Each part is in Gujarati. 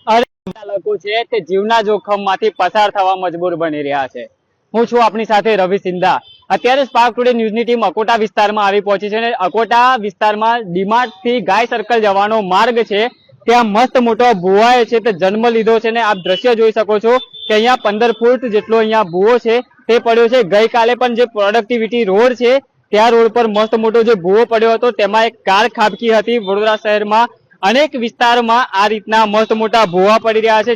અરે ચાલકો છે તે જીવના જોખમમાંથી પસાર થવા મજબૂર બની રહ્યા છે। હું છું આપની સાથે રવિ સિંધા। અત્યારે સ્પાર્ક ટુડે ન્યૂઝની ટીમ અકોટા વિસ્તારમાં આવી પહોંચી છે અને અકોટા વિસ્તારમાં ડીમાર્ટ થી ગાય સર્કલ જવાનો માર્ગ છે ત્યાં મસ્ત મોટો ભુવાએ છે તે જન્મ લીધો છે ને આપ દ્રશ્ય જોઈ શકો છો કે અહીંયા 15 ફૂટ જેટલો અહીંયા ભુવો છે તે પડ્યો છે। ગઈકાલે પણ જે પ્રોડક્ટિવિટી રોડ છે ત્યાં રોડ પર મસ્ત મોટો જે ભુવો પડ્યો હતો તેમાં એક કાર ખાબકી હતી। વડોદરા શહેરમાં અનેક વિસ્તારમાં આ રીતના મસ્ત મોટા ભુવા પડી રહ્યા છે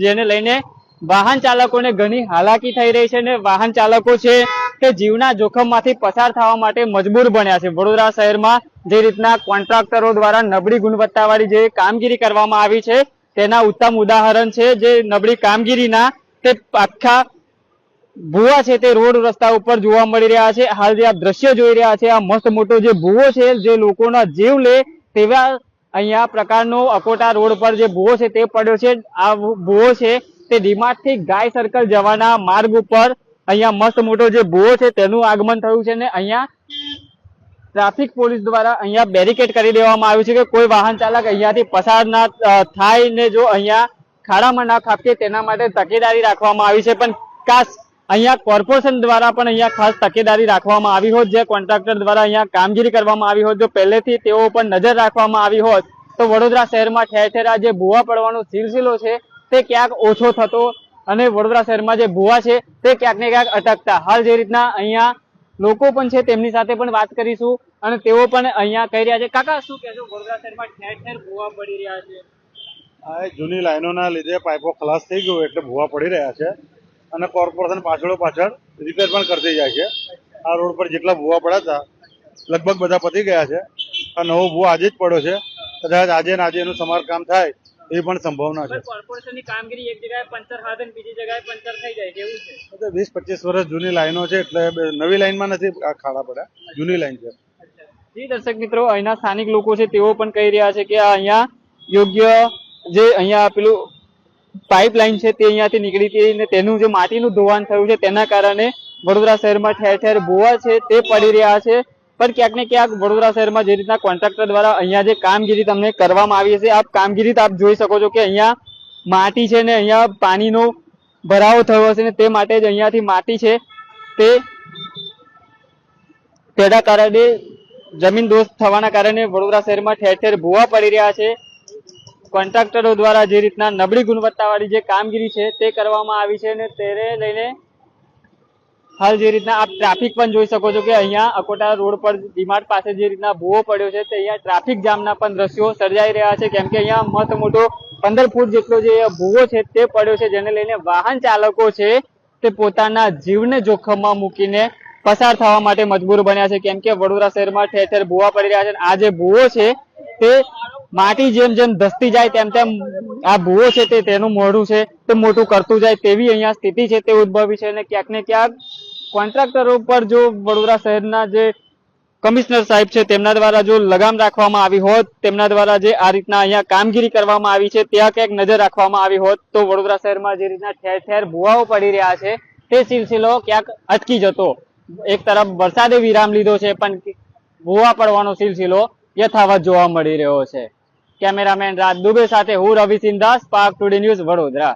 જેને લઈને વાહન ચાલકોને ઘણી હાલાકી થઈ રહી છે અને વાહન ચાલકો છે તે જીવના જોખમમાંથી પસાર થવા માટે મજબૂર બન્યા છે। વડોદરા શહેરમાં જે રીતના કોન્ટ્રાક્ટરો દ્વારા નબળી ગુણવત્તાવાળી જે કામગીરી કરવામાં આવી છે તેના ઉત્તમ ઉદાહરણ છે જે નબળી કામગીરીના તે આખા ભુવા છે તે રોડ રસ્તા ઉપર જોવા મળી રહ્યા છે। હાલ જે આપ દ્રશ્ય જોઈ રહ્યા છે આ મસ્ત મોટો જે ભુવો છે જે લોકોના જીવ લે તેવા અહીંયા પ્રકારનો અકોટા રોડ પર જે ભુવો છે તે પડ્યો છે। આ ભુવો છે તે ડીમાર્ટ થી ગાય સર્કલ જવાના માર્ગ ઉપર અહીંયા મસ્ત મોટો જે ભુવો છે તેનું આગમન થયું છે ને અહીંયા ટ્રાફિક પોલીસ દ્વારા અહીંયા બેરિકેડ કરી દેવામાં આવ્યું છે કે કોઈ વાહન ચાલક અહીંયાથી પસાર ના થાય ને જો અહીંયા ખાડામાં ના ખાબકે તેના માટે તકેદારી રાખવામાં આવી છે। પણ ખાસ અહીંયા કોર્પોરેશન દ્વારા પણ અહીંયા ખાસ તકેદારી રાખવામાં આવી હોત, જે કોન્ટ્રાક્ટર દ્વારા અહીંયા કામગીરી કરવામાં આવી હોત, જો પહેલેથી તેઓ પર નજર રાખવામાં આવી હોત તો વડોદરા શહેરમાં ઠેર ઠેર આ જે ભુવા પડવાનો સિલસિલો છે તે ક્યાંક ઓછો થતો અને વડોદરા શહેરમાં જે ભુવા છે તે ક્યાંક ને ક્યાંક અટકતા। હાલ જે રીતના અહીંયા લોકો પણ છે તેમની સાથે પણ વાત કરીશું અને તેઓ પણ અહીંયા કહી રહ્યા છે। કાકા શું કહેશો, વડોદરા શહેરમાં ઠેર ઠેર ભુવા પડી રહ્યા છે? આ જૂની લાઈનોના લીધે પાઇપો ખલાસ થઈ ગયો એટલે ભુવા પડી રહ્યા છે અને કોર્પોરેશન પાછળ રિપેર પણ કરતી જાય છે। આ રોડ પર જેટલા ભુવા પડ્યા હતા લગભગ બધા પતી ગયા છે। આ નવો ભુવો આજે જ પડ્યો છે, કદાચ આજે ને આજે એનું સમારકામ થાય એ પણ સંભાવના છે। કોર્પોરેશનની કામગીરી એક જગ્યાએ પંચર થાય બીજી જગ્યાએ પંચર થઈ જાય કેવું છે? 20-25 વર્ષ જૂની લાઈનો છે એટલે નવી લાઈનમાં નથી આ ખાડા પડ્યા, જૂની લાઈન છે। જી દર્શક મિત્રો, અહીંના સ્થાનિક લોકો છે તેઓ પણ કહી રહ્યા છે કે અહીંયા યોગ્ય જે અહીંયા પેલું પાઇપલાઇન છે તે અહીંયાથી નીકળી હતી અને તેનું જે માટીનું ધોવાણ થયું છે તેના કારણે વડોદરા શહેરમાં ઠેર ઠેર ભુવા છે તે પડી રહ્યા છે। પણ ક્યાંક ને ક્યાંક વડોદરા શહેરમાં જે રીતના કોન્ટ્રાક્ટર દ્વારા અહીંયા જે કામગીરી તમને કરવામાં આવી છે આપ કામગીરી આપ જોઈ શકો છો કે અહીંયા માટી છે ને અહીંયા પાણીનો ભરાવો થયો હશે ને તે માટે જ અહીંયાથી માટી છે તે તેના કારણે જમીન દોસ્ત થવાના કારણે વડોદરા શહેરમાં ઠેર ઠેર ભુવા પડી રહ્યા છે। કોન્ટ્રાક્ટરો દ્વારા જે રીતના નબળી ગુણવત્તાવાળી જે કામગીરી છે તે કરવામાં આવી છે અને તેને લઈને હાલ જે રીતના આપ ટ્રાફિક પણ જોઈ શકો છો કે અહીંયા અકોટા રોડ પર ડીમાર્ટ પાસે જે રીતના ભુવો પડ્યો છે તે અહીંયા ટ્રાફિક જામના પણ દ્રશ્યો સર્જાઈ રહ્યા છે, કેમ કે અહીંયા મસ્ત મોટો 15 ફૂટ જેટલો જે ભુવો છે તે પડ્યો છે જેને લઈને વાહન ચાલકો છે તે પોતાના જીવને જોખમમાં મૂકીને પસાર થવા માટે મજબૂર બન્યા છે, કેમ કે વડોદરા શહેરમાં ઠેર ઠેર ભુવા પડી રહ્યા છે। આ જે ભુવો છે તે માટી જેમ જેમ ધસતી જાય તેમ તેમ આ ભુવો છે તે તેનું મોઢું છે તે મોટું કરતું જાય તેવી અહીંયા સ્થિતિ છે તે ઉદ્ભવી છે અને ક્યાંક ને ક્યાંક કોન્ટ્રાક્ટરો પર જો વડોદરા શહેરના જે કમિશનર સાહેબ છે તેમના દ્વારા જો લગામ રાખવામાં આવી હોત, તેમના દ્વારા જે આ રીતના અહીંયા કામગીરી કરવામાં આવી છે ત્યાં ક્યાંક નજર રાખવામાં આવી હોત તો વડોદરા શહેરમાં જે રીતના ઠેર ઠેર ભુવાઓ પડી રહ્યા છે તે સિલસિલો ક્યાંક અટકી જતો। એક તરફ વરસાદે વિરામ લીધો છે પણ ભુવા પડવાનો સિલસિલો યથાવત જોવા મળી રહ્યો છે। કેમેરામેન રાજ દુબે સાથે હું Ravi Sindha, Spark Today News, Vadodara.